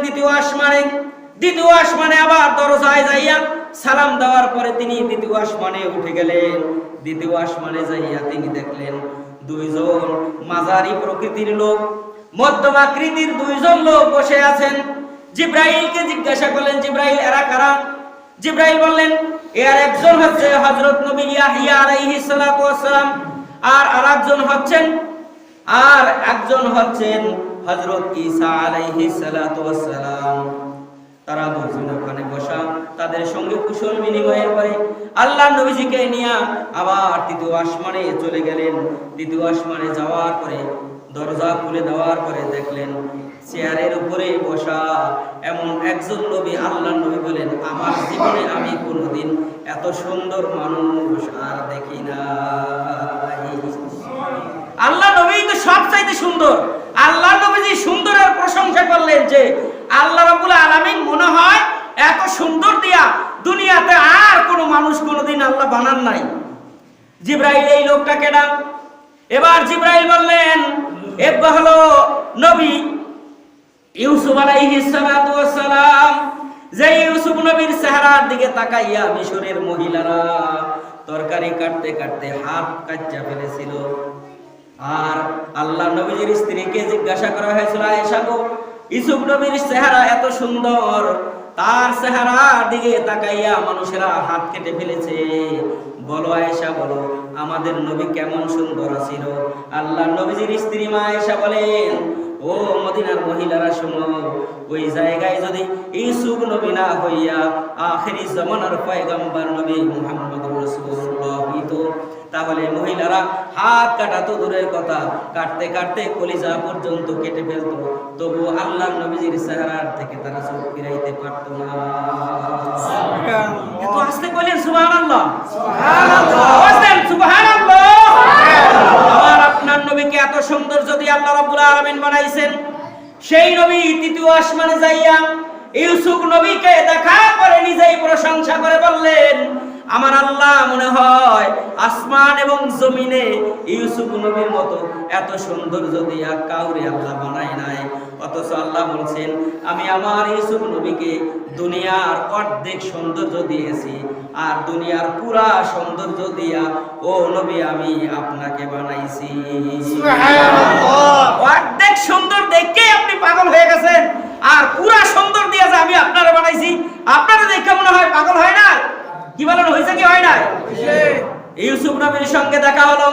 দ্বিতীয় আসমানে আবার দরজায় যাইয়া সালাম দেওয়ার পরে তিনি দ্বিতীয় আসমানে উঠে গেলেন। দ্বিতীয় আসমানে যাইয়া তিনি দেখলেন দুইজন মাঝারি প্রকৃতির লোক, মধ্যম আকৃতির দুইজন লোক বসে আছেন। জিব্রাইলকে জিজ্ঞাসা করলেন, জিব্রাইল এরা কারা? জিব্রাইল বললেন, এর একজন হচ্ছে হযরত নবী ইয়াহইয়া আলাইহিস সালাতু ওয়াস সালাম, আর একজন হচ্ছেন হযরত ঈসা আলাইহিস সালাতু ওয়াস সালাম। তারা দুজন ওখানে বসা, তাদের সঙ্গে কুশল বিনিময়ের পরে আল্লাহ নবীজিকে নিয়ে আবার তৃতীয় আসমানে চলে গেলেন। তৃতীয় আসমানে যাওয়ার পরে দরজা খুলে দেওয়ার পরে দেখলেন চেয়ারের উপরে বসা এমন একজন নবী। আল্লাহ নবী বলেন, আমার জীবনে আমি কোনোদিন এত সুন্দর মানুষ আর দেখি না। আল্লাহ নবী তো সবচাইতে সুন্দর। আল্লাহ নবীজি সুন্দরের প্রশংসা করলেন যে আল্লাহ রাব্বুল আলামিন মনে হয় এত সুন্দর দিয়া দুনিয়াতে আর কোনো মানুষ কোনোদিন আল্লাহ বানান নাই। জিব্রাইল এই লোকটাকে ডাক। এবার জিব্রাইল বললেন, এবা হলো নবী ইউসুফ আলাইহিস সালাতু ওয়াস সালাম। যে ইউসুফ নবীর চেহারার দিকে তাকাইয়া মিশরের মহিলারা তরকারি কাটতে কাটতে হাত কাটতে ফেলেছিল। আর আল্লাহ নবীর স্ত্রীকে জিজ্ঞাসা করা হয়েছিল, আয়েশা গো, ইউসুফ নবীর চেহারা এত সুন্দর, তার চেহারার দিকে তাকাইয়া মানুষেরা হাত কেটে ফেলেছে, বলো আয়েশা বলো আমাদের নবী কেমন সুন্দর ছিল? আল্লাহ নবীর স্ত্রী মা আয়েশা বলেন, ও মদিনার মহিলারা শোনো, ওই জায়গায় যদি ইউসুফ নবী না হইয়া আখিরি জামানার পয়গম্বর নবী মুহাম্মদুর রাসূলুল্লাহ হইতো, তাহলে মহিলারা হাত কাটা তো দূরের কথা, কাটতে কাটতে কলিজা পর্যন্ত কেটে ফেলতো, তবু আল্লাহ নবীজির চেহারার থেকে তারা চোখ ফিরাইতে পারত না। এত আস্তে বলেন সুবহানাল্লাহ, সুবহানাল্লাহ, বলেন সুবহানাল্লাহ। আমার আপনার নবীকে এত সুন্দর যদি আল্লাহ রাব্বুল আলামিন বানাইছেন, সেই নবী তৃতীয় আসমানে যাইয়া ইউসুফ নবীকে দেখা করে নিজেই প্রশংসা করে বললেন, আমার আল্লাহ মনে হয় আসমান এবং জমিনে ইউসুফ নবীর মতো এত সুন্দর যদি কাউরে আল্লাহ বানায় নাই। অথচ আল্লাহ বলছেন, আমি আমার ইউসুফ নবীকে দুনিয়ার অর্ধেক সৌন্দর্য দিয়েছি, আর দুনিয়ার পুরা সৌন্দর্য দিয়া ও নবী আমি আপনাকে বানাইছি। অর্ধেক সুন্দর দেখে আপনি পাগল হয়ে গেছেন, আর পুরা সুন্দর দিয়া যে আমি আপনারা বানাইছি, আপনারা দেখে মনে হয় পাগল হয় না? কি বলেন, হয়েছে কি হয় নাই? ইউসুফ নবীর সঙ্গে দেখা হলো।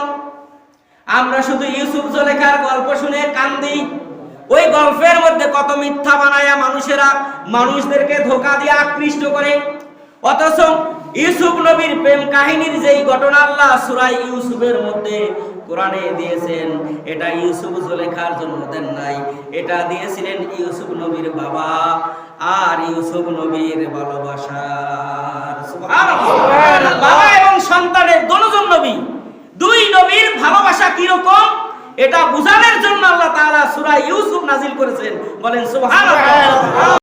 আমরা শুধু ইউসুফ জুলেখার গল্প শুনে কান্দি। ওই গল্পের মধ্যে কত মিথ্যা বানায়া মানুষদেরকে ধোঁকা দিয়ে আকৃষ্ট করে। অথচ ইউসুফ নবীর প্রেম কাহিনীর যেই ঘটনা আল্লাহ সূরা ইউসুফের মধ্যে কোরআনে দিয়েছেন, এটা ইউসুফ জুলেখার জন্য দেন নাই, এটা দিয়েছিলেন ইউসুফ নবীর বাবা আর ইউসুফ নবীর ভালোবাসার। সুবহানাল্লাহ। বাবা এবং সন্তানের দুজন নবী, দুই নবীর ভালোবাসা কি রকম এটা বোঝানোর জন্য আল্লাহ তাআলা সূরা ইউসুফ নাজিল করেছেন। বলেন সুবহানাল্লাহ।